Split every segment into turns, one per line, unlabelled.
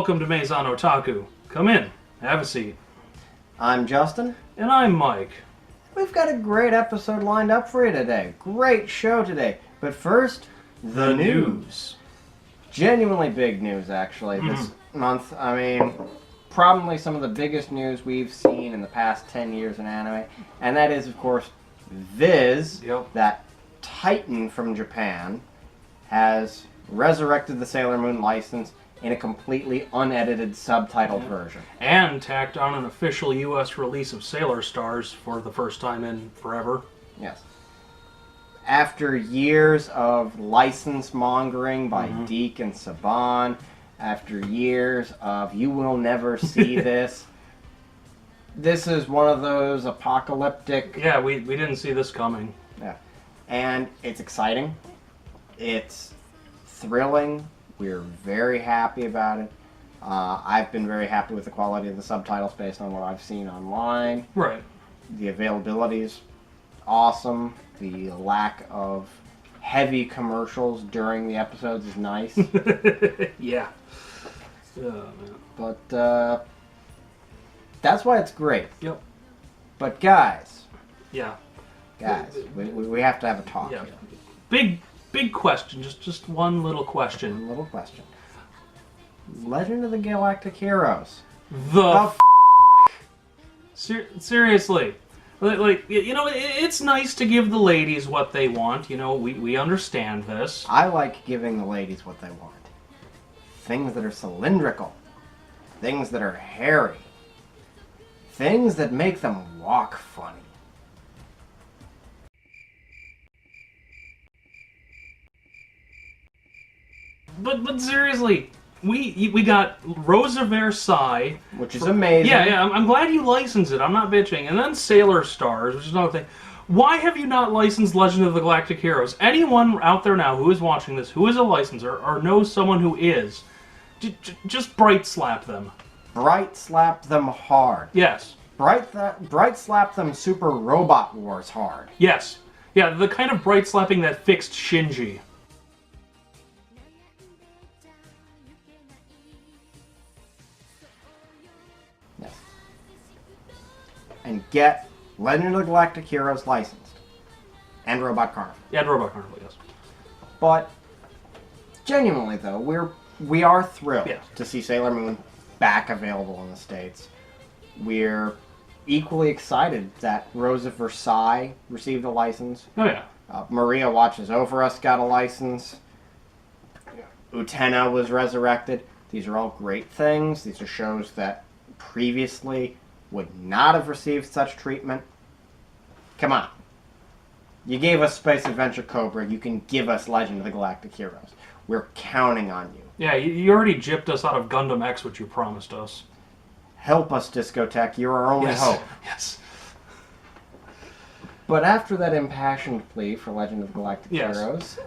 welcome to Maison Otaku. Come in, have a seat.
I'm Justin.
And I'm Mike.
We've got a great episode lined up for you today. Great show today. But first, the news. Genuinely big news, actually, this month. I mean, probably some of the biggest news we've seen in the past 10 years in anime. And that is, of course, Viz, that titan from Japan, has resurrected the Sailor Moon license in a completely unedited subtitled version.
And tacked on an official U.S. release of Sailor Stars for the first time in forever.
Yes. After years of license mongering by Deke and Saban, after years of you will never see this, this is one of those apocalyptic...
Yeah, we didn't see this coming.
Yeah. And it's exciting. It's thrilling. We're very happy about it. I've been very happy with the quality of the subtitles based on what I've seen online.
Right.
The availability is awesome. The lack of heavy commercials during the episodes is nice.
Yeah. Man.
But that's why it's great.
Yep.
But guys.
Yeah.
Guys, we have to have a talk here.
Big question. Just one little question.
One little question. Legend of the Galactic Heroes.
Seriously. Like, you know, it's nice to give the ladies what they want. You know, we understand this.
I like giving the ladies what they want. Things that are cylindrical. Things that are hairy. Things that make them walk funny.
But seriously, we got Rosa Versailles,
which is amazing.
Yeah, I'm glad you licensed it. I'm not bitching. And then Sailor Stars, which is another thing. Why have you not licensed Legend of the Galactic Heroes? Anyone out there now who is watching this, who is a licensor, or knows someone who is, just bright slap them.
Bright slap them hard.
Yes.
Bright slap them Super Robot Wars hard.
Yes. Yeah, the kind of bright slapping that fixed Shinji.
Yes. And get Legend of the Galactic Heroes licensed. And Robot Carnival.
Yeah, and Robot Carnival, yes.
But genuinely though, we are thrilled to see Sailor Moon back available in the States. We're equally excited that Rosa Versailles received a license.
Oh yeah.
Maria Watches Over Us got a license. Utena was resurrected. These are all great things. These are shows that previously would not have received such treatment. Come on. You gave us Space Adventure Cobra. You can give us Legend of the Galactic Heroes. We're counting on you.
Yeah, you already gypped us out of Gundam X, which you promised us.
Help us, Discotheque. You're our only hope.
Yes.
But after that impassioned plea for Legend of the Galactic Heroes...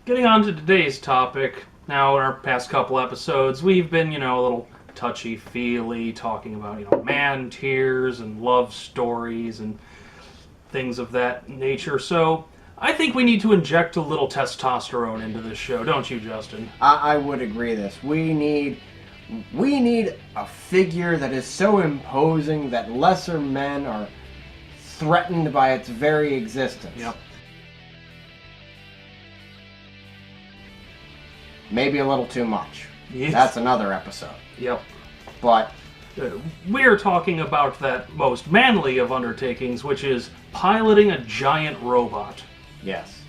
getting on to today's topic. Now, in our past couple episodes, we've been, a little touchy-feely, talking about, man tears and love stories and things of that nature. So, I think we need to inject a little testosterone into this show, don't you, Justin?
I would agree this. We need a figure that is so imposing that lesser men are threatened by its very existence.
Yep.
Maybe a little too much.
Yes.
That's another episode.
Yep.
But
we're talking about that most manly of undertakings, which is piloting a giant robot.
Yes.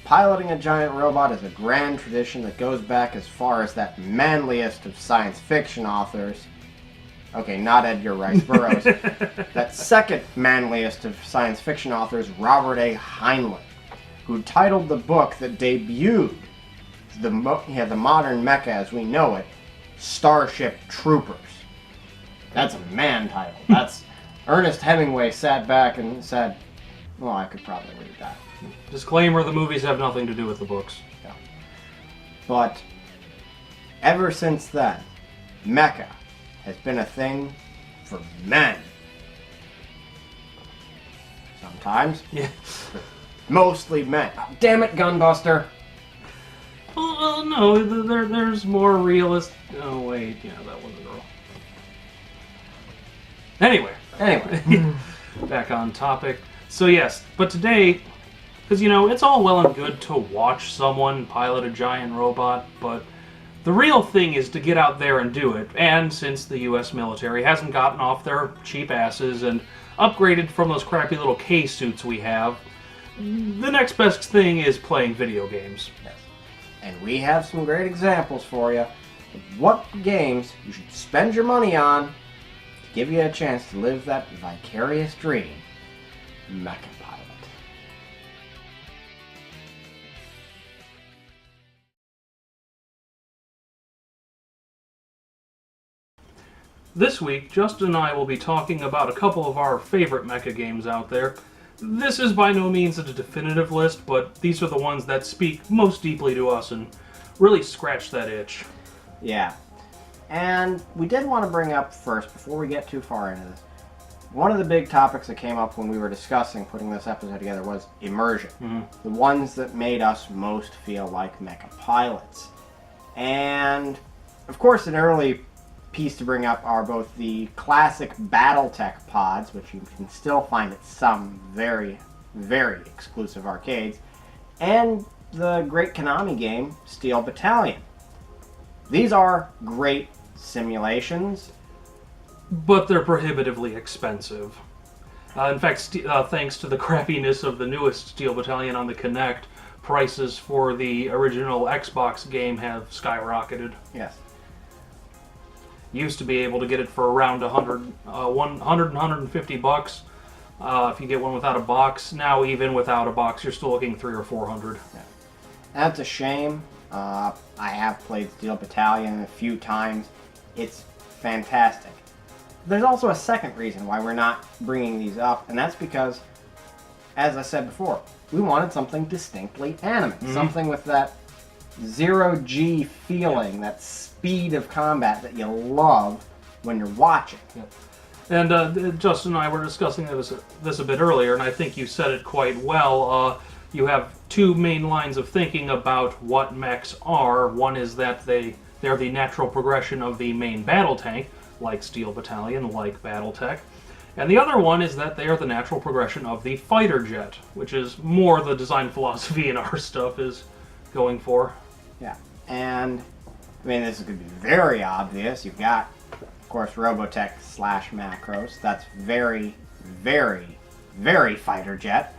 Piloting a giant robot is a grand tradition that goes back as far as that manliest of science fiction authors. Okay, not Edgar Rice Burroughs. That second manliest of science fiction authors, Robert A. Heinlein, who titled the book that debuted the modern mecha as we know it, Starship Troopers. That's a man title. That's Ernest Hemingway sat back and said, well, I could probably read that.
Disclaimer, the movies have nothing to do with the books.
Yeah. But ever since then, mecha has been a thing for men. Sometimes.
Yeah.
Mostly men. Damn it, Gunbuster.
Well, Well, no, there's more realist. Oh wait, yeah, that was a girl. Anyway, back on topic. So yes, but today, because it's all well and good to watch someone pilot a giant robot, but the real thing is to get out there and do it. And since the U.S. military hasn't gotten off their cheap asses and upgraded from those crappy little K suits we have, the next best thing is playing video games.
Yes. And we have some great examples for you of what games you should spend your money on to give you a chance to live that vicarious dream. Mech Pilot.
This week, Justin and I will be talking about a couple of our favorite mecha games out there. This is by no means a definitive list, but these are the ones that speak most deeply to us and really scratch that itch.
Yeah. And we did want to bring up first, before we get too far into this, one of the big topics that came up when we were discussing putting this episode together was immersion.
Mm-hmm.
The ones that made us most feel like mecha pilots. And, of course, an early piece to bring up are both the classic BattleTech pods, which you can still find at some very, very exclusive arcades, and the great Konami game, Steel Battalion. These are great simulations,
but they're prohibitively expensive. In fact, thanks to the crappiness of the newest Steel Battalion on the Kinect, prices for the original Xbox game have skyrocketed.
Yes.
Used to be able to get it for around $100 and $150 if you get one without a box. Now, even without a box, you're still looking $300 or $400.
Yeah. That's a shame. I have played Steel Battalion a few times. It's fantastic. There's also a second reason why we're not bringing these up, and that's because, as I said before, we wanted something distinctly anime. Mm-hmm. Something with that zero-G feeling, that speed of combat that you love when you're watching.
Yep. And Justin and I were discussing this a bit earlier, and I think you said it quite well. You have two main lines of thinking about what mechs are. One is that they're the natural progression of the main battle tank, like Steel Battalion, like BattleTech. And the other one is that they are the natural progression of the fighter jet, which is more the design philosophy in our stuff is going for.
Yeah, and I mean, this is going to be very obvious. You've got, of course, Robotech / Macros. That's very, very, very fighter jet.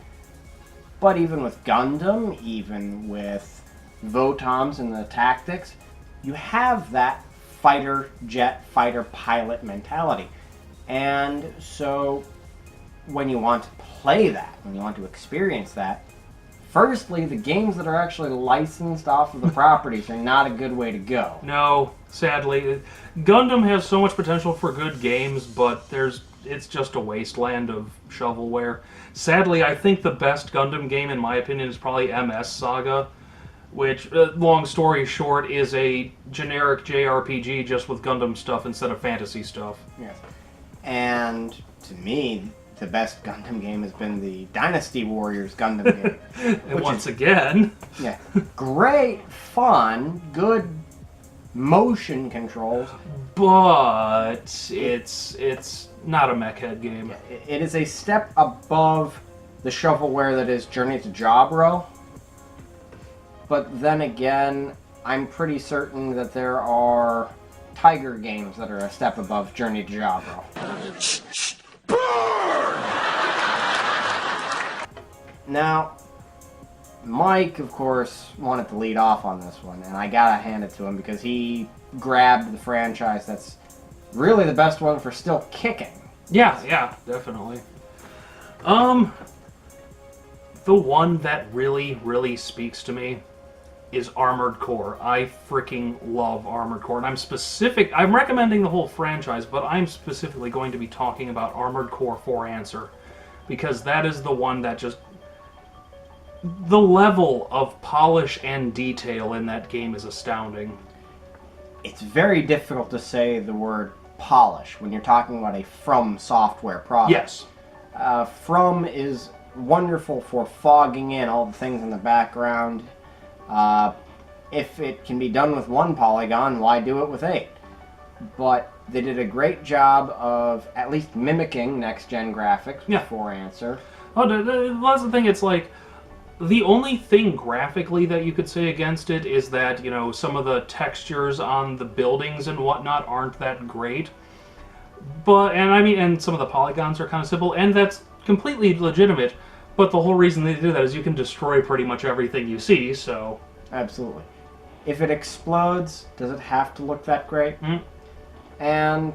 But even with Gundam, even with Votoms and the Tactics, you have that fighter jet, fighter pilot mentality. And so when you want to play that, when you want to experience that, firstly, the games that are actually licensed off of the properties are not a good way to go.
No, sadly. Gundam has so much potential for good games, but it's just a wasteland of shovelware. Sadly, I think the best Gundam game, in my opinion, is probably MS Saga, which, long story short, is a generic JRPG just with Gundam stuff instead of fantasy stuff.
Yes. And to me, the best Gundam game has been the Dynasty Warriors Gundam game.
And once again...
Yeah. Great fun, good motion controls.
But it's not a mech head game.
Yeah, it is a step above the shovelware that is Journey to Jabro. But then again, I'm pretty certain that there are Tiger games that are a step above Journey to Jabro. Now, Mike, of course, wanted to lead off on this one, and I gotta hand it to him because he grabbed the franchise that's really the best one for still kicking.
Yeah, definitely. The one that really, really speaks to me is Armored Core. I freaking love Armored Core, and I'm recommending the whole franchise, but I'm specifically going to be talking about Armored Core 4 Answer, because that is the one that just... The level of polish and detail in that game is astounding.
It's very difficult to say the word polish when you're talking about a From Software product.
Yes.
From is wonderful for fogging in all the things in the background. if it can be done with 1 polygon, why do it with 8? But they did a great job of at least mimicking next-gen graphics with 4-answer.
Oh, that's the thing. It's like, the only thing graphically that you could say against it is that, some of the textures on the buildings and whatnot aren't that great. And some of the polygons are kind of simple, and that's completely legitimate. But the whole reason they do that is you can destroy pretty much everything you see, so...
Absolutely. If it explodes, does it have to look that great?
Mm-hmm.
And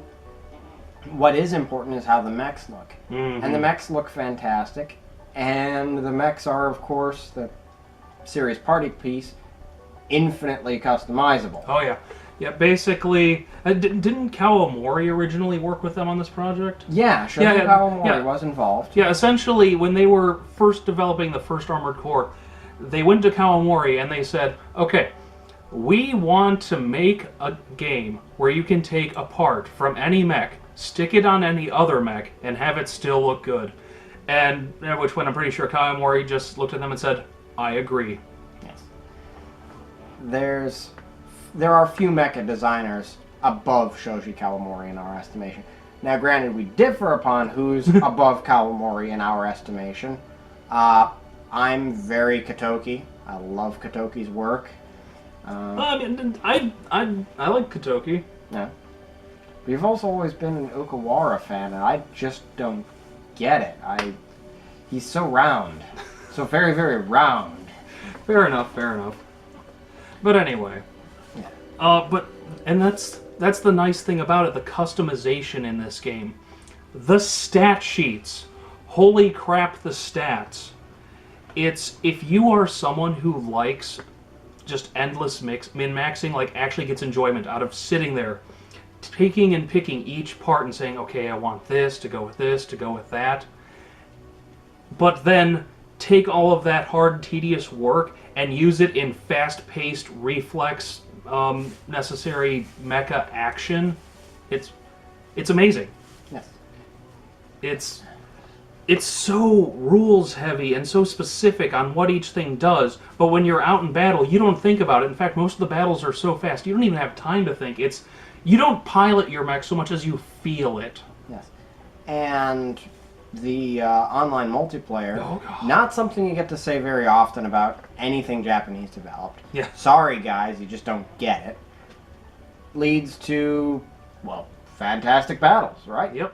what is important is how the mechs look.
Mm-hmm.
And the mechs look fantastic. And the mechs are, of course, the series party piece, infinitely customizable.
Oh, yeah. Yeah, basically... didn't Kawamori originally work with them on this project?
Yeah, Shoji Kawamori was involved.
Yeah, essentially, when they were first developing the first Armored Core, they went to Kawamori and they said, okay, we want to make a game where you can take a part from any mech, stick it on any other mech, and have it still look good. And at which point I'm pretty sure Kawamori just looked at them and said, I agree.
Yes. There are few mecha designers above Shoji Kawamori in our estimation. Now, granted, we differ upon who's above Kawamori in our estimation. I'm very Kotoki. I love Kotoki's work.
I like Kotoki.
Yeah. But you've also always been an Okawara fan, and I just don't get it. He's so round. So very, very round.
Fair enough. But anyway.
Yeah.
And that's the nice thing about it, the customization in this game. The stat sheets. Holy crap, the stats. If you are someone who likes just endless min-maxing, like actually gets enjoyment out of sitting there, taking and picking each part and saying, okay, I want this to go with this, to go with that, but then take all of that hard, tedious work and use it in fast-paced, reflex, necessary mecha action, it's amazing.
Yes.
It's so rules heavy and so specific on what each thing does, but when you're out in battle, you don't think about it. In fact, most of the battles are so fast, you don't even have time to think. You don't pilot your mech so much as you feel it.
Yes. And the online multiplayer, not something you get to say very often about anything Japanese developed.
Yeah.
Sorry, guys, you just don't get it. Leads to, well, fantastic battles, right?
Yep.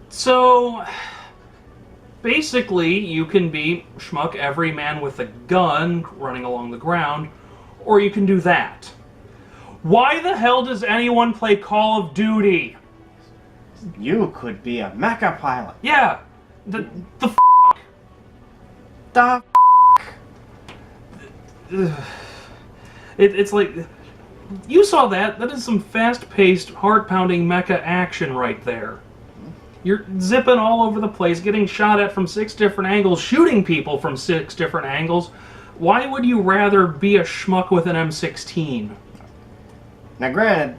So, basically, you can be Schmuck Everyman with a gun running along the ground, or you can do that. Why the hell does anyone play Call of Duty?
You could be a mecha pilot.
Yeah, the It's like, you saw that. That is some fast-paced, heart-pounding mecha action right there. You're zipping all over the place, getting shot at from 6 different angles, shooting people from 6 different angles. Why would you rather be a schmuck with an M16?
Now, granted,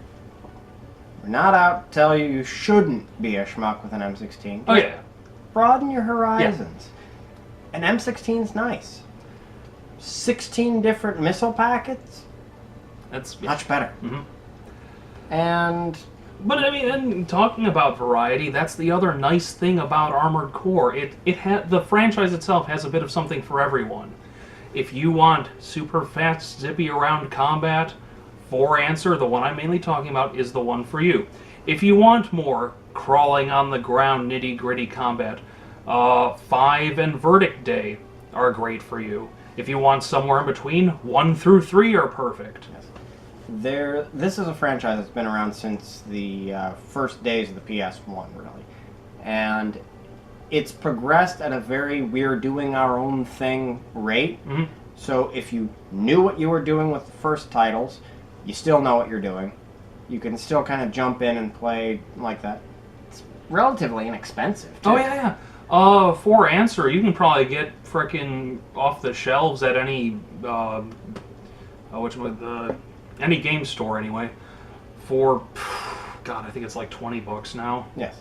we're not out to tell you you shouldn't be a schmuck with an M16.
Oh, yeah.
Broaden your horizons. Yeah. An M16's nice. 16 different missile packets?
That's
Much better.
Mhm.
And
But I mean, and talking about variety, that's the other nice thing about Armored Core. The franchise itself has a bit of something for everyone. If you want super fast, zippy around combat, 4 Answer, the one I'm mainly talking about, is the one for you. If you want more crawling on the ground, nitty gritty combat, 5 and Verdict Day are great for you. If you want somewhere in between, 1 through 3 are perfect.
this is a franchise that's been around since the first days of the PS1, really. And it's progressed at a very we're doing our own thing rate.
Mm-hmm.
So if you knew what you were doing with the first titles, you still know what you're doing. You can still kind of jump in and play like that. It's relatively inexpensive, too.
Oh, yeah. 4 Answer, you can probably get frickin' off the shelves at any, any game store anyway, for, God, I think it's like $20 now.
Yes.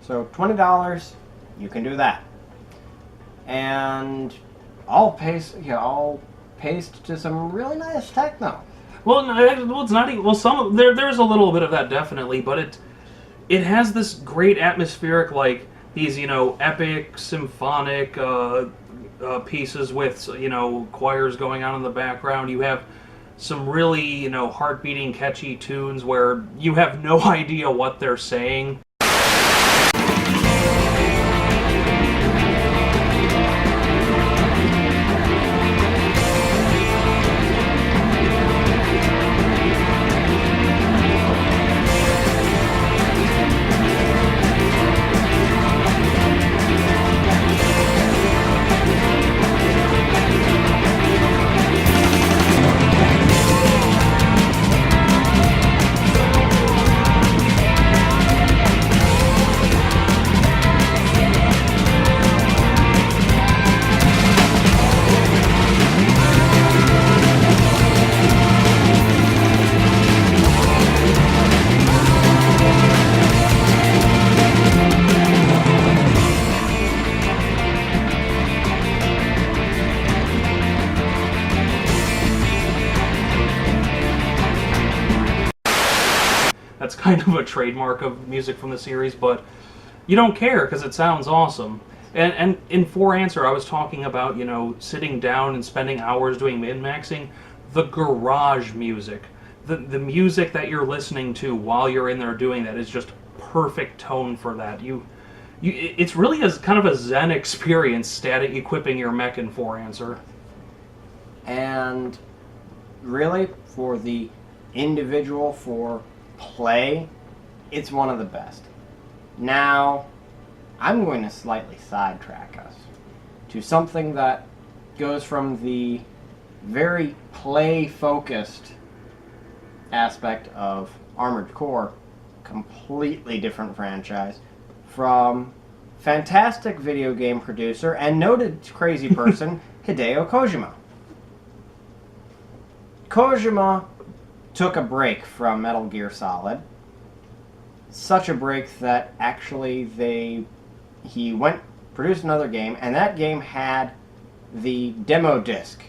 So $20, you can do that. And all paced to some really nice techno.
Well, it's not even, well, there's a little bit of that definitely, but it has this great atmospheric, like, these, epic symphonic pieces with, choirs going on in the background. You have some really, heart-beating, catchy tunes where you have no idea what they're saying. That's kind of a trademark of music from the series, but you don't care because it sounds awesome. And in 4 Answer, I was talking about, sitting down and spending hours doing min-maxing. The garage music, the music that you're listening to while you're in there doing that is just perfect tone for that. It's really kind of a zen experience equipping your mech in 4 Answer.
And really, for the individual, for play, it's one of the best. Now, I'm going to slightly sidetrack us to something that goes from the very play-focused aspect of Armored Core, completely different franchise, from fantastic video game producer and noted crazy person Hideo Kojima. Kojima took a break from Metal Gear Solid. Such a break that actually he produced another game, and that game had the demo disc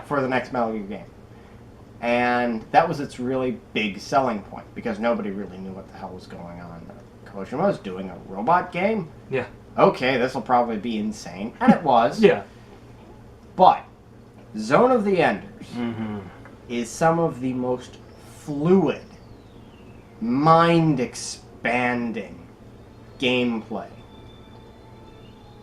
for the next Metal Gear game. And that was its really big selling point, because nobody really knew what the hell was going on. Kojima was doing a robot game?
Yeah.
Okay, this will probably be insane. And it was.
Yeah.
But Zone of the Enders is some of the most fluid, mind-expanding gameplay.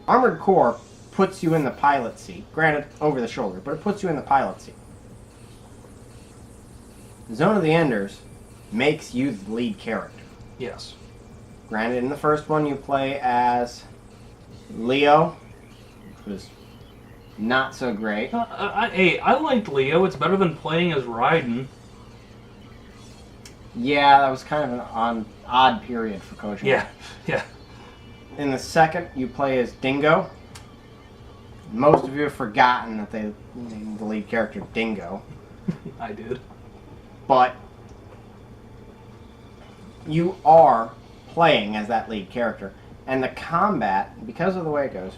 Armored Core puts you in the pilot seat, granted over the shoulder, but it puts you in the pilot seat. Zone of the Enders makes you the lead character.
Yes.
Granted, in the first one you play as Leo, which was not so great.
I liked Leo. It's better than playing as Raiden.
Yeah, that was kind of an odd period for Kojima.
Yeah.
In the second, you play as Dingo. Most of you have forgotten that they named the lead character Dingo.
I did.
But you are playing as that lead character. And the combat, because of the way it goes,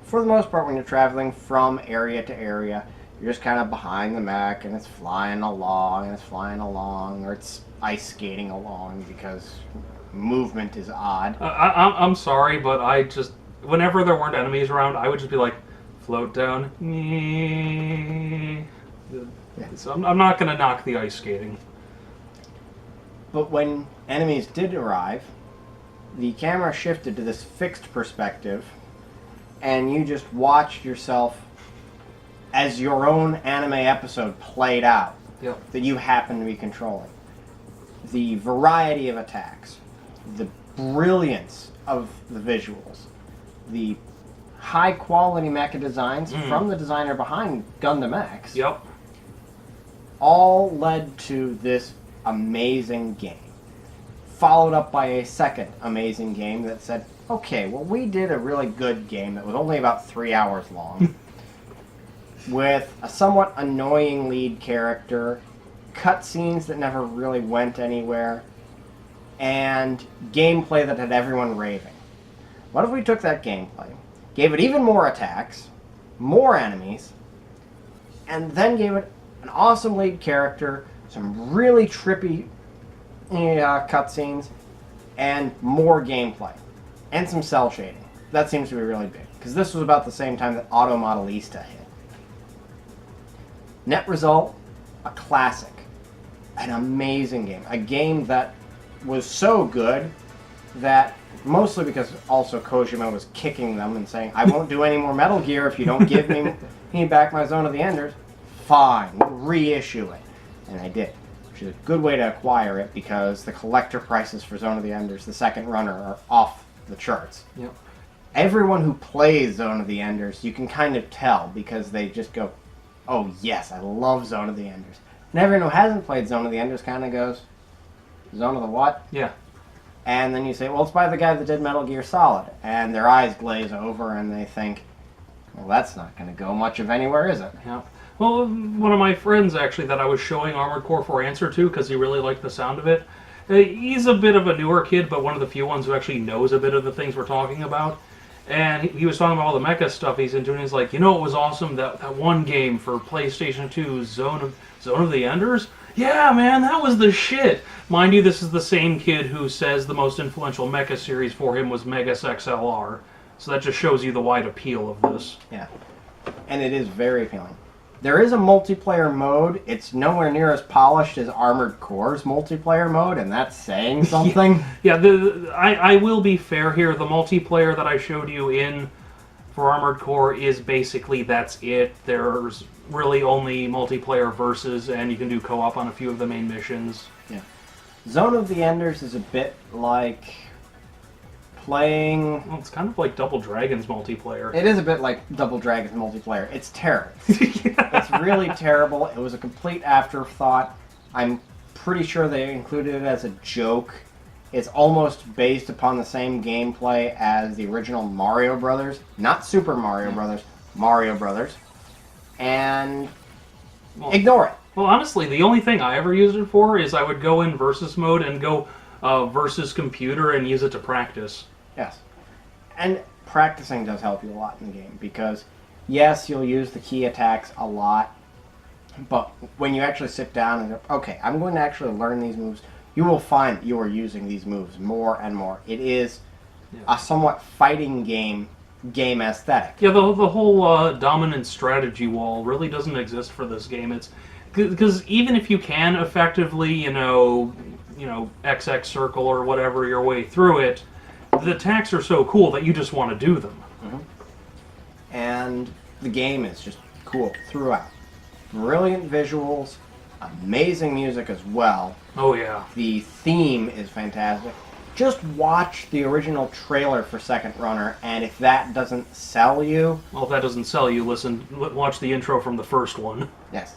for the most part when you're traveling from area to area, You're just kind of behind the mech, and it's flying along, or it's ice skating along because movement is odd.
I'm sorry, but whenever there weren't enemies around, I would just be like, float down. So I'm not going to knock the ice skating.
But when enemies did arrive, the camera shifted to this fixed perspective, and you just watched yourself as your own anime episode played out that you happen to be controlling. The variety of attacks, the brilliance of the visuals, the high-quality mecha designs from the designer behind Gundam X, all led to this amazing game. Followed up by a second amazing game that said, okay, well, we did a really good game that was only about 3 hours long, with a somewhat annoying lead character, cutscenes that never really went anywhere, and gameplay that had everyone raving. What if we took that gameplay, gave it even more attacks, more enemies, and then gave it an awesome lead character, some really trippy cutscenes, and more gameplay, and some cell shading. That seems to be really big, because this was about the same time that Auto Modelista hit. Net result, a classic. An amazing game. A game that was so good that, mostly because also Kojima was kicking them and saying, I won't do any more Metal Gear if you don't give me back my Zone of the Enders. Fine, reissue it. And I did. Which is a good way to acquire it because the collector prices for Zone of the Enders, the second runner, are off the charts.
Yep.
Everyone who plays Zone of the Enders, you can kind of tell because they just go, oh yes, I love Zone of the Enders. And everyone who hasn't played Zone of the Enders kind of goes, Zone of the what?
Yeah.
And then you say, well, it's by the guy that did Metal Gear Solid. And their eyes glaze over and they think, well, that's not going to go much of anywhere, is it?
Yeah. Well, one of my friends, actually, that I was showing Armored Core 4 Answer to because he really liked the sound of it, he's a bit of a newer kid, but one of the few ones who actually knows a bit of the things we're talking about. And he was talking about all the mecha stuff he's into, and he's like, you know, it was awesome, that one game for PlayStation 2, Zone of the Enders? Yeah, man, that was the shit. Mind you, this is the same kid who says the most influential mecha series for him was Megas XLR. So that just shows you the wide appeal of this.
Yeah. And it is very appealing. There is a multiplayer mode. It's nowhere near as polished as Armored Core's multiplayer mode, and that's saying something.
Yeah, I will be fair here. The multiplayer that I showed you for Armored Core is basically that's it. There's really only multiplayer versus, and you can do co-op on a few of the main missions.
Yeah. Zone of the Enders is a bit like playing...
Well, it's kind of like Double Dragon's multiplayer.
It is a bit like Double Dragon's multiplayer. It's terrible. It's really terrible. It was a complete afterthought. I'm pretty sure they included it as a joke. It's almost based upon the same gameplay as the original Mario Brothers. Not Super Mario Brothers, Mario Brothers. And ignore it.
Well, honestly, the only thing I ever used it for is I would go in versus mode and go versus computer and use it to practice.
Yes. And practicing does help you a lot in the game because, yes, you'll use the key attacks a lot, but when you actually sit down and go, okay, I'm going to actually learn these moves, you will find that you are using these moves more and more. It is a somewhat fighting game aesthetic.
Yeah, the whole dominant strategy wall really doesn't exist for this game. It's because even if you can effectively, you know, XX circle or whatever your way through it, the attacks are so cool that you just want to do them.
Mm-hmm. And the game is just cool throughout. Brilliant visuals, amazing music as well.
Oh yeah.
The theme is fantastic. Just watch the original trailer for Second Runner, and if that doesn't sell you...
Well, if that doesn't sell you, watch the intro from the first one.
Yes.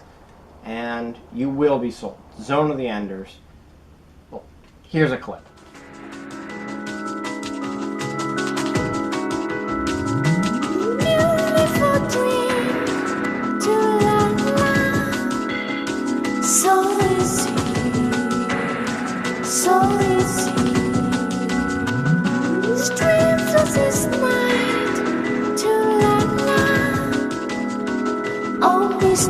And you will be sold. Zone of the Enders. Well, here's a clip.
Always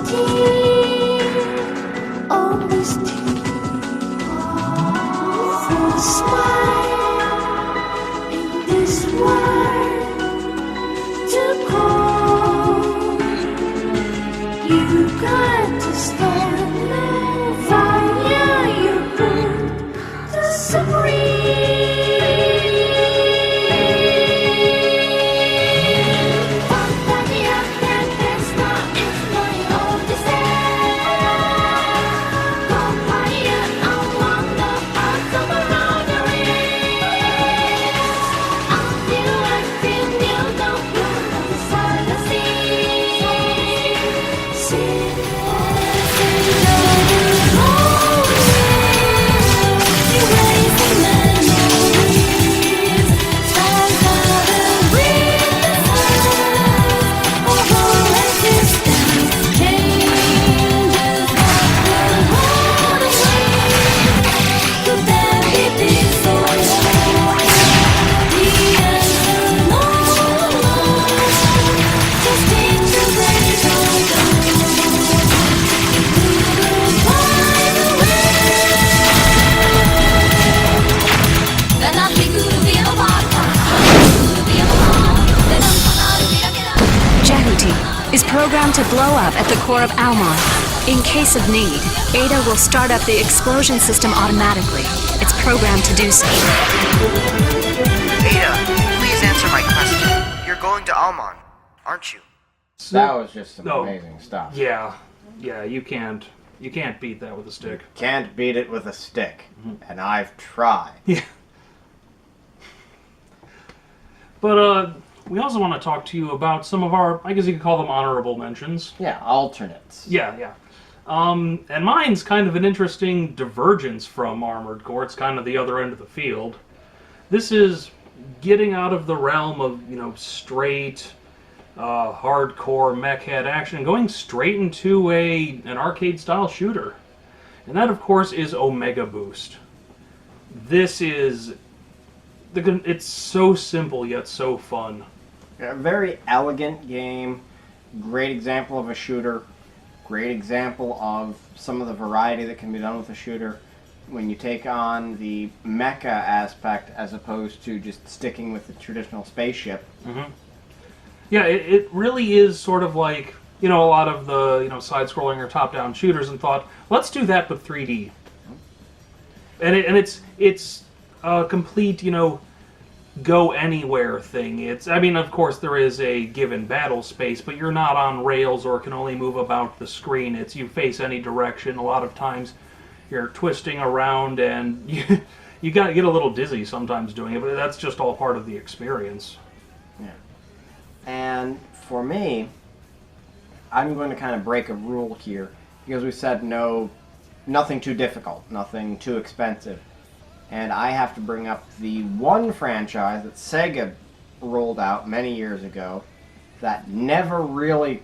Programmed to blow up at the core of Almon. In case of need, Ada will start up the explosion system automatically. It's programmed to do so.
Ada, please answer my question. You're going to Almon, aren't you?
That was just some amazing stuff.
Yeah, you can't beat that with a stick.
Can't beat it with a stick, and I've tried.
Yeah. But we also want to talk to you about some of our, I guess you could call them honorable mentions.
Yeah, alternates.
Yeah. And mine's kind of an interesting divergence from Armored Core. It's kind of the other end of the field. This is getting out of the realm of, straight, hardcore mech head action and going straight into an arcade-style shooter. And that, of course, is Omega Boost. This is... It's so simple, yet so fun.
A very elegant game, great example of a shooter, great example of some of the variety that can be done with a shooter when you take on the mecha aspect as opposed to just sticking with the traditional spaceship.
Mm-hmm. Yeah, it really is sort of like, a lot of the, side-scrolling or top-down shooters and thought, let's do that but 3D. And it's a complete, go anywhere thing. Of course there is a given battle space, but you're not on rails or can only move about the screen. It's you face any direction. A lot of times you're twisting around and you got to get a little dizzy sometimes doing it, but that's just all part of the experience.
Yeah. And for me, I'm going to kind of break a rule here because we said nothing too difficult, nothing too expensive. And I have to bring up the one franchise that Sega rolled out many years ago that never really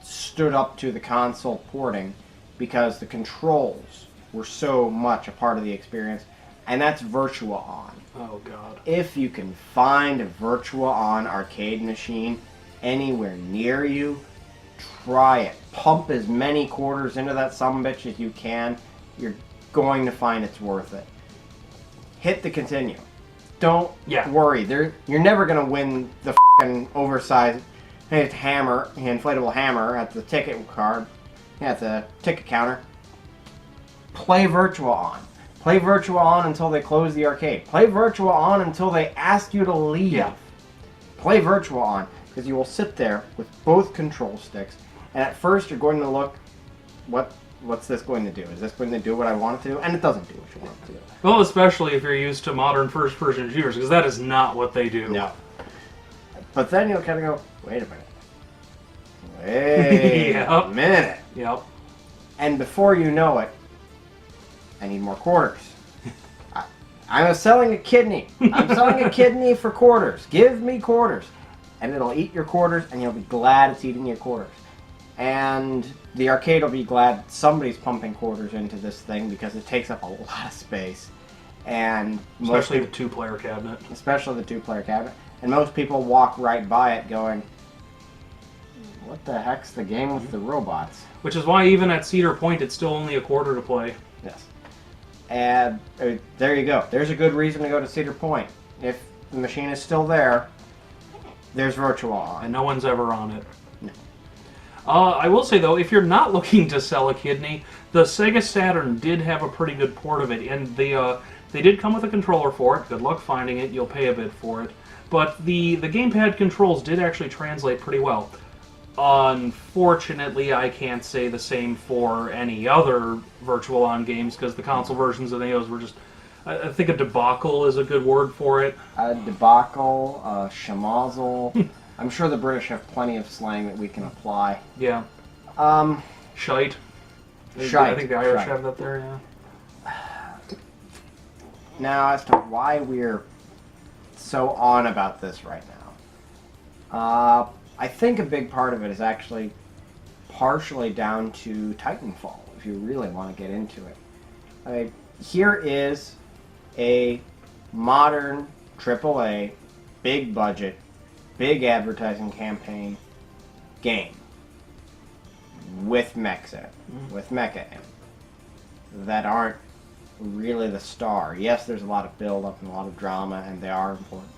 stood up to the console porting because the controls were so much a part of the experience, and that's Virtua On.
Oh, God.
If you can find a Virtua On arcade machine anywhere near you, try it. Pump as many quarters into that sumbitch as you can. You're going to find it's worth it. Hit the continue. Don't worry. You're never going to win the f***ing oversized inflatable hammer at the ticket card. Yeah, at the ticket counter. Play Virtua On. Play Virtua On until they close the arcade. Play Virtua On until they ask you to leave.
Yeah.
Play Virtua On, because you will sit there with both control sticks, and at first you're going to look, what's this going to do? Is this going to do what I want it to do? And it doesn't do what you want it to do.
Well, especially if you're used to modern first-person shooters, because that is not what they do.
No. But then you'll kind of go, wait a minute. Wait a minute.
Yep.
And before you know it, I need more quarters. I'm selling a kidney. I'm selling a kidney for quarters. Give me quarters. And it'll eat your quarters, and you'll be glad it's eating your quarters. And the arcade will be glad somebody's pumping quarters into this thing because it takes up a lot of space. And
especially the two-player cabinet.
Especially the two-player cabinet. And most people walk right by it going, What the heck's the game with the robots?
Which is why even at Cedar Point, it's still only a quarter to play.
Yes. And there you go. There's a good reason to go to Cedar Point. If the machine is still there, there's Virtual On.
And no one's ever on it.
No.
I will say, though, if you're not looking to sell a kidney, the Sega Saturn did have a pretty good port of it. And they did come with a controller for it. Good luck finding it. You'll pay a bit for it. But the gamepad controls did actually translate pretty well. Unfortunately, I can't say the same for any other Virtual On games, because the console versions of those were just... I think a debacle is a good word for it.
A debacle, a schmozzle. I'm sure the British have plenty of slang that we can apply.
Yeah. Shite.
Shite.
I think the Irish
shite.
have that there, yeah.
Now, as to why we're so on about this right now. I think a big part of it is actually partially down to Titanfall, if you really want to get into it. Here is a modern AAA, big budget, big advertising campaign game with mechs in it, with mecha in it, that aren't really the star. Yes, there's a lot of build-up and a lot of drama, and they are important.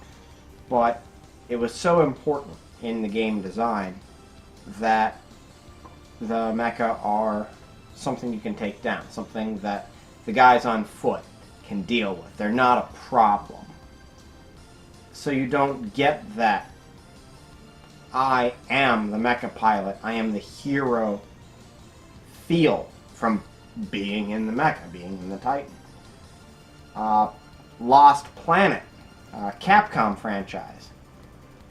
But it was so important in the game design that the mecha are something you can take down, something that the guys on foot can deal with. They're not a problem. So you don't get that I am the mecha pilot, I am the hero feel from being in the mecha, being in the Titan. Lost Planet, Capcom franchise.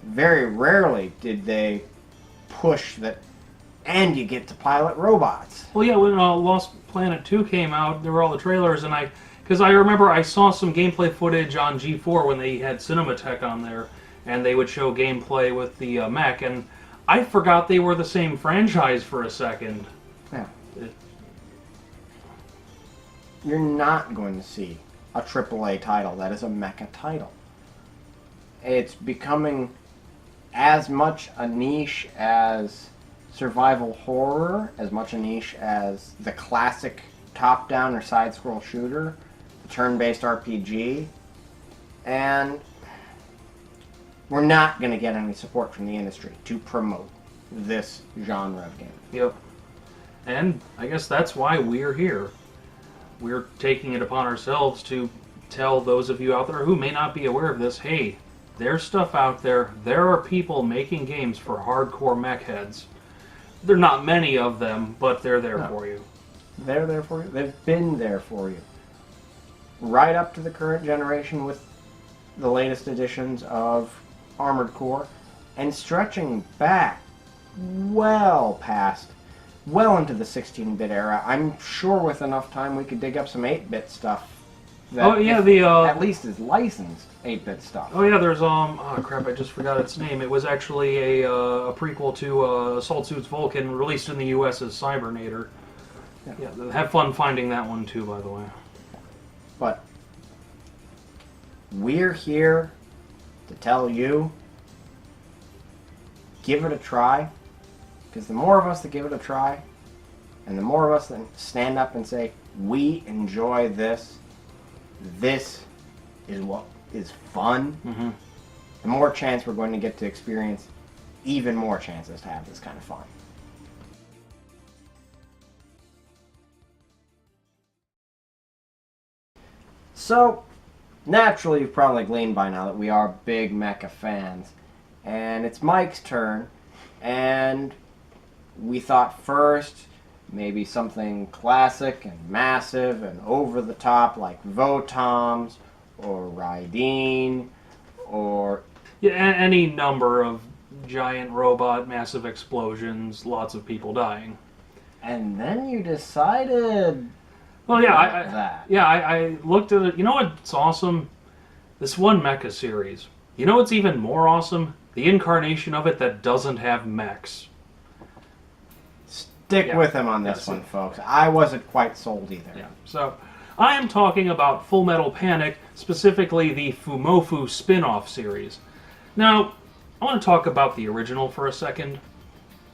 Very rarely did they push that, and you get to pilot robots.
Well, yeah, when Lost Planet 2 came out, there were all the trailers, and because I remember I saw some gameplay footage on G4 when they had Cinematech on there, and they would show gameplay with the mech, and I forgot they were the same franchise for a second.
Yeah. You're not going to see a AAA title that is a mecha title. It's becoming as much a niche as survival horror, as much a niche as the classic top-down or side-scroll shooter, the turn-based RPG, and we're not going to get any support from the industry to promote this genre of game.
Yep. And I guess that's why we're here. We're taking it upon ourselves to tell those of you out there who may not be aware of this, hey, there's stuff out there. There are people making games for hardcore mech heads. There are not many of them, but they're there for you.
They're there for you. They've been there for you. Right up to the current generation with the latest editions of Armored Core, and stretching back well into the 16-bit era. I'm sure with enough time we could dig up some 8-bit stuff. That at least is licensed 8-bit stuff.
Oh yeah, there's oh crap, I just forgot its name. It was actually a prequel to Assault Suits Vulcan, released in the U.S. as Cybernator. Yeah, have fun finding that one too, by the way.
But we're here to tell you, give it a try, because the more of us that give it a try, and the more of us that stand up and say, we enjoy this is what is fun, the more chance we're going to get to experience even more chances to have this kind of fun. So, naturally you've probably gleaned by now that we are big mecha fans, and it's Mike's turn, and we thought first maybe something classic and massive and over the top like Votoms or Raideen or...
Yeah, any number of giant robot, massive explosions, lots of people dying.
And then you decided...
Well, yeah, I looked at it. You know what's awesome? This one mecha series. You know what's even more awesome? The incarnation of it that doesn't have mechs.
Stick with him on this one, folks. I wasn't quite sold either.
Yeah. So, I am talking about Full Metal Panic, specifically the Fumoffu spin-off series. Now, I want to talk about the original for a second.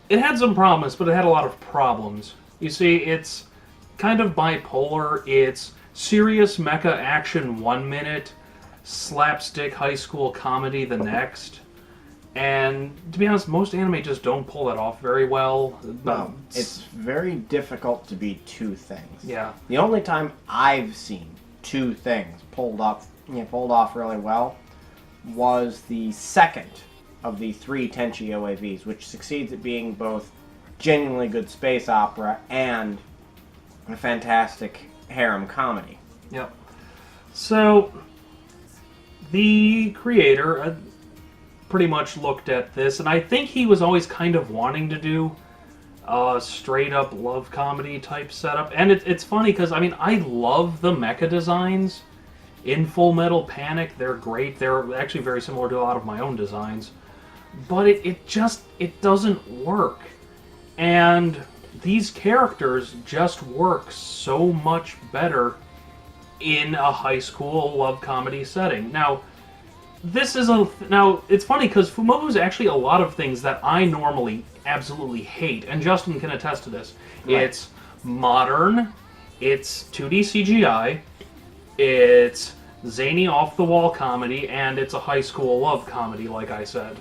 it had some promise, but it had a lot of problems. You see, it's kind of bipolar. It's serious mecha action 1 minute, slapstick high school comedy the next. And to be honest, most anime just don't pull that off very well.
No, it's very difficult to be two things.
Yeah.
The only time I've seen two things pulled off really well was the second of the 3 Tenchi OAVs, which succeeds at being both genuinely good space opera and a fantastic harem comedy.
Yep. So, the creator pretty much looked at this, and I think he was always kind of wanting to do a straight-up love comedy type setup. And it's funny because, I mean, I love the mecha designs in Full Metal Panic. They're great. They're actually very similar to a lot of my own designs. But it doesn't work. And these characters just work so much better in a high school love comedy setting. Now, it's funny because Fumoffu is actually a lot of things that I normally absolutely hate, and Justin can attest to this. Right. It's modern, it's 2D CGI, it's zany off-the-wall comedy, and it's a high school love comedy, like I said.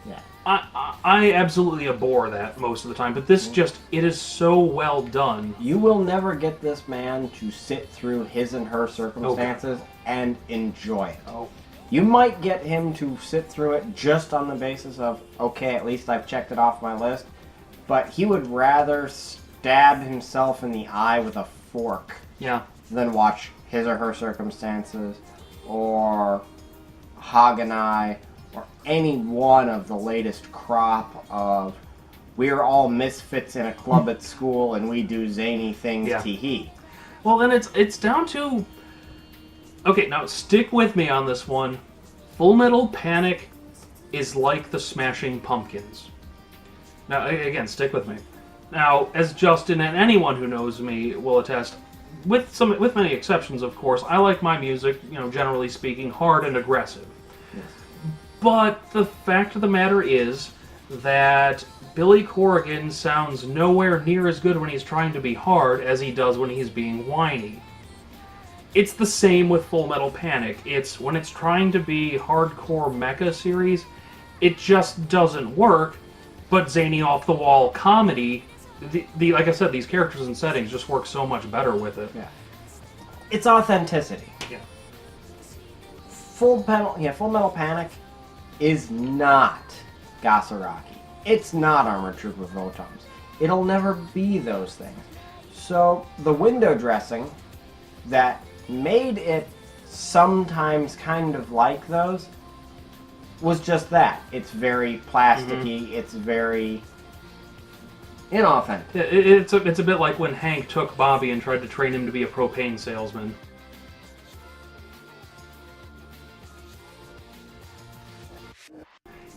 Yeah.
I absolutely abhor that most of the time, but this it is so well done.
You will never get this man to sit through his and her circumstances and enjoy it.
Oh.
You might get him to sit through it just on the basis of, okay, at least I've checked it off my list, but he would rather stab himself in the eye with a fork than watch his or her circumstances or Haganai or any one of the latest crop of we are all misfits in a club at school and we do zany things, tee-hee.
Well, then it's down to... Okay, now stick with me on this one. Full Metal Panic is like the Smashing Pumpkins. Now, again, stick with me. Now, as Justin and anyone who knows me will attest, with many exceptions, of course, I like my music, generally speaking, hard and aggressive.
Yes.
But the fact of the matter is that Billy Corrigan sounds nowhere near as good when he's trying to be hard as he does when he's being whiny. It's the same with Full Metal Panic. It's when it's trying to be hardcore mecha series, it just doesn't work. But zany off-the-wall comedy, like I said, these characters and settings just work so much better with it.
Yeah. It's authenticity.
Yeah.
Full Metal Panic is not Gasaraki. It's not Armored Trooper Votoms. It'll never be those things. So the window dressing that made it sometimes kind of like those was just that. It's very plasticky. It's very inauthentic.
Yeah, it's a bit like when Hank took Bobby and tried to train him to be a propane salesman.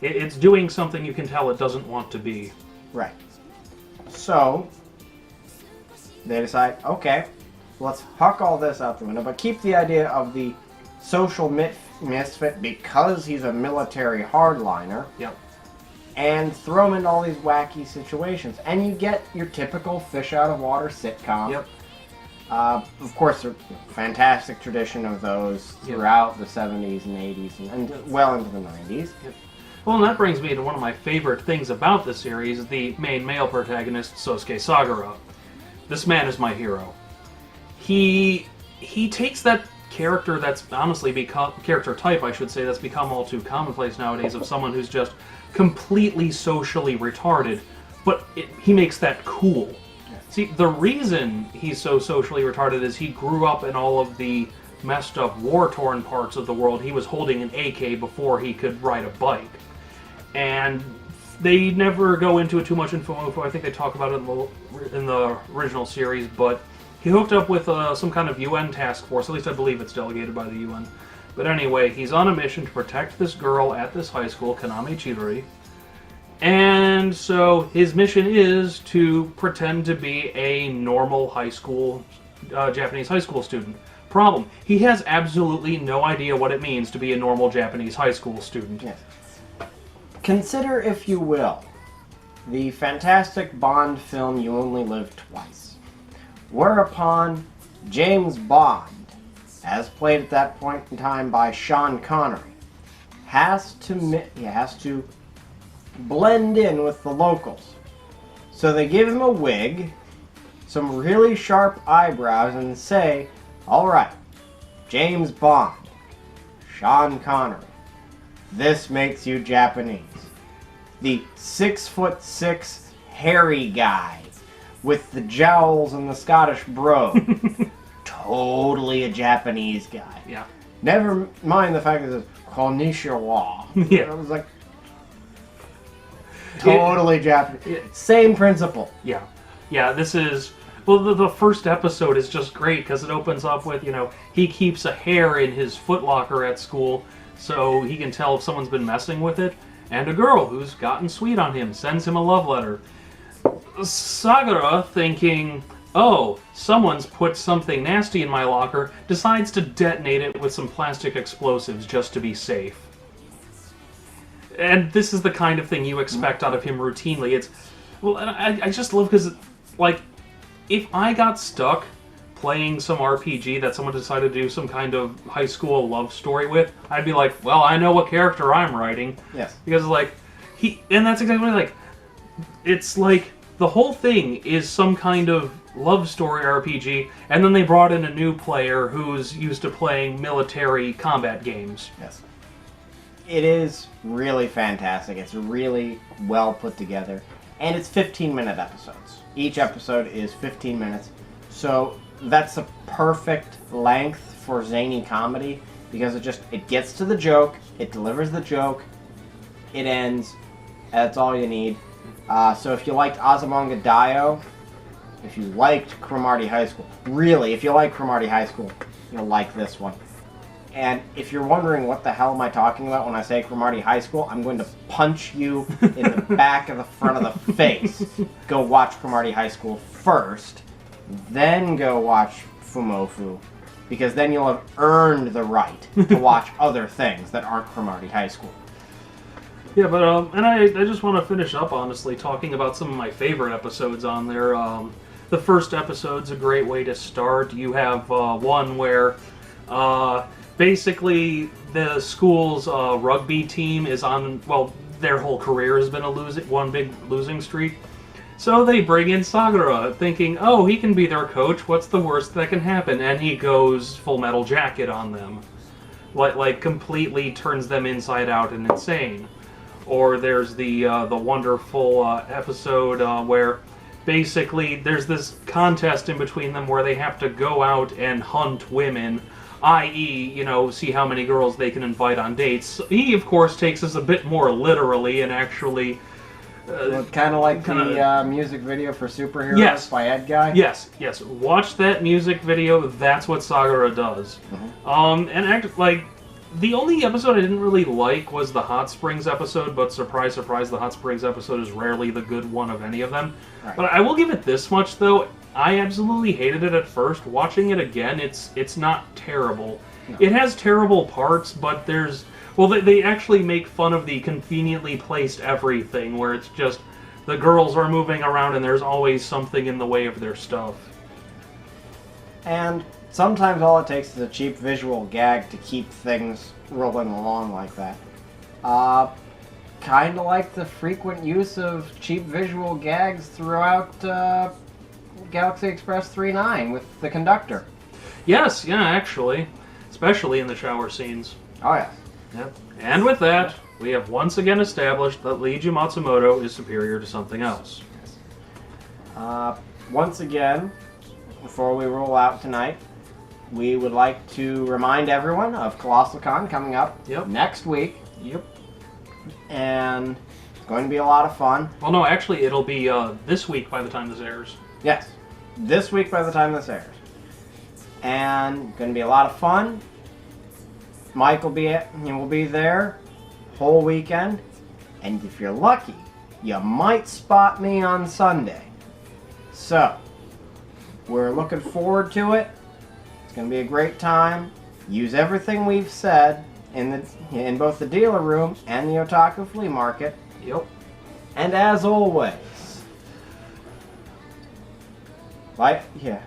It's doing something you can tell it doesn't want to be.
Right. So they decide, okay, let's huck all this out the window, but keep the idea of the social misfit because he's a military hardliner.
Yep.
And throw him into all these wacky situations. And you get your typical fish out of water sitcom.
Yep.
Of course, there's a fantastic tradition of those throughout the 70s and 80s and well into the 90s.
Yep. Well, and that brings me to one of my favorite things about the series, the main male protagonist, Sosuke Sagara. This man is my hero. He takes that character that's honestly become, character type, I should say, that's become all too commonplace nowadays, of someone who's just completely socially retarded, but he makes that cool. Yeah. See, the reason he's so socially retarded is he grew up in all of the messed up, war-torn parts of the world. He was holding an AK before he could ride a bike. And they never go into it too much in Fumoffu. I think they talk about it in the original series, but he hooked up with some kind of UN task force. At least I believe it's delegated by the UN. But anyway, he's on a mission to protect this girl at this high school, Kaname Chidori. And so his mission is to pretend to be a normal high school, Japanese high school student. Problem, he has absolutely no idea what it means to be a normal Japanese high school student.
Yes. Consider, if you will, the fantastic Bond film You Only Live Twice. Whereupon James Bond, as played at that point in time by Sean Connery, has to blend in with the locals. So they give him a wig, some really sharp eyebrows, and say, alright, James Bond, Sean Connery, this makes you Japanese. The 6'6" hairy guy with the jowls and the Scottish brogue. Totally a Japanese guy.
Yeah.
Never mind the fact that it's konnichiwa.
Yeah.
I was like, totally Japanese. Same principle.
Yeah. Yeah, this is... Well, the first episode is just great because it opens up with, he keeps a hair in his footlocker at school so he can tell if someone's been messing with it. And a girl who's gotten sweet on him sends him a love letter. Sagara, thinking, oh, someone's put something nasty in my locker, decides to detonate it with some plastic explosives just to be safe. And this is the kind of thing you expect out of him routinely. And I just love because, if I got stuck playing some RPG that someone decided to do some kind of high school love story with, I'd be like, well, I know what character I'm writing.
Yes.
Because, and that's exactly it's like the whole thing is some kind of love story RPG, and then they brought in a new player who's used to playing military combat games.
Yes. It is really fantastic. It's really well put together. And it's 15-minute episodes. Each episode is 15 minutes. So that's a perfect length for zany comedy because it gets to the joke, it delivers the joke, it ends. That's all you need. So if you liked Azumanga Daioh, if you liked Cromartie High School, really, if you like Cromartie High School, you'll like this one. And if you're wondering what the hell am I talking about when I say Cromartie High School, I'm going to punch you in the back of the front of the face. Go watch Cromartie High School first, then go watch Fumoffu, because then you'll have earned the right to watch other things that aren't Cromartie High School.
Yeah, but and I just want to finish up, honestly, talking about some of my favorite episodes on there. The first episode's a great way to start. You have one where basically the school's rugby team is on, their whole career has been one big losing streak. So they bring in Sagara, thinking, oh, he can be their coach, what's the worst that can happen? And he goes Full Metal Jacket on them. Completely turns them inside out and insane. Or there's the wonderful episode where basically there's this contest in between them where they have to go out and hunt women, i.e., see how many girls they can invite on dates. He, of course, takes this a bit more literally and actually...
kind of like the music video for Superheroes by Ed Guy?
Yes. Watch that music video. That's what Sagara does. Mm-hmm. The only episode I didn't really like was the Hot Springs episode, but surprise, surprise, the Hot Springs episode is rarely the good one of any of them. Right. But I will give it this much, though. I absolutely hated it at first. Watching it again, it's not terrible. No. It has terrible parts, but they actually make fun of the conveniently placed everything, where it's just the girls are moving around and there's always something in the way of their stuff.
And sometimes all it takes is a cheap visual gag to keep things rolling along like that. Kind of like the frequent use of cheap visual gags throughout Galaxy Express 3.9 with the conductor.
Yes, actually. Especially in the shower scenes.
Oh, yes.
Yep. And with that, we have once again established that Leiji Matsumoto is superior to something else.
Yes. Once again, before we roll out tonight, we would like to remind everyone of ColossalCon coming up next week.
Yep.
And it's going to be a lot of fun.
Well, no, actually, it'll be this week by the time this airs.
Yes. This week by the time this airs. And going to be a lot of fun. Mike will be there whole weekend. And if you're lucky, you might spot me on Sunday. So, we're looking forward to it. It's going to be a great time. Use everything we've said in both the dealer room and the Otaku flea market.
Yep.
And as always, yeah.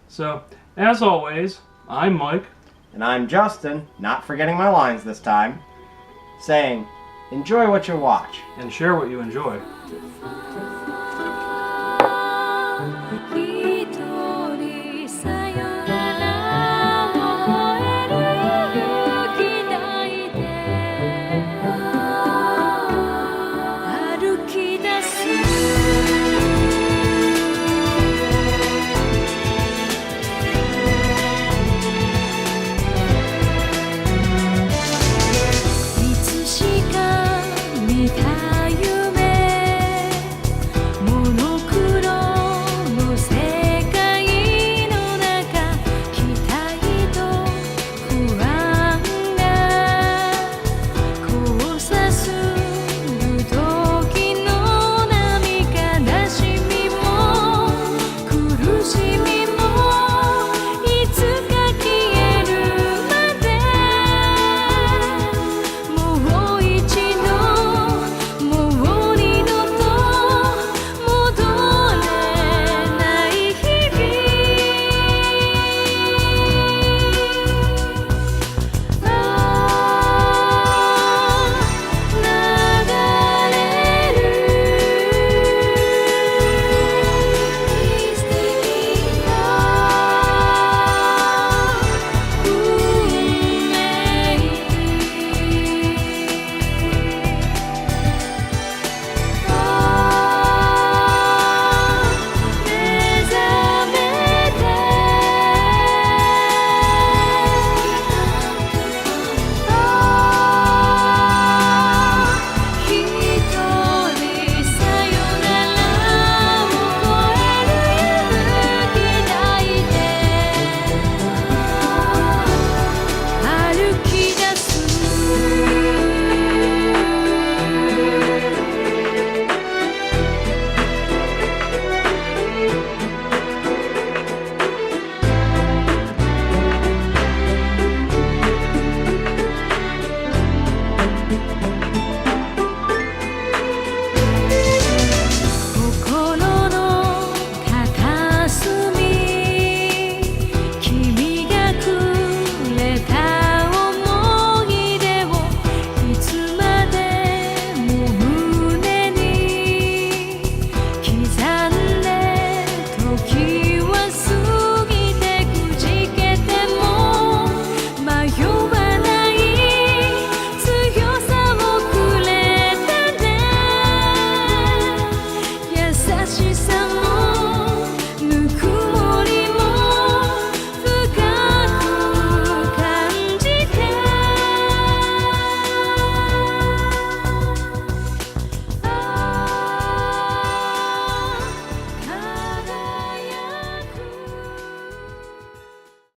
So, as always, I'm Mike.
And I'm Justin, not forgetting my lines this time, saying, enjoy what you watch.
And share what you enjoy.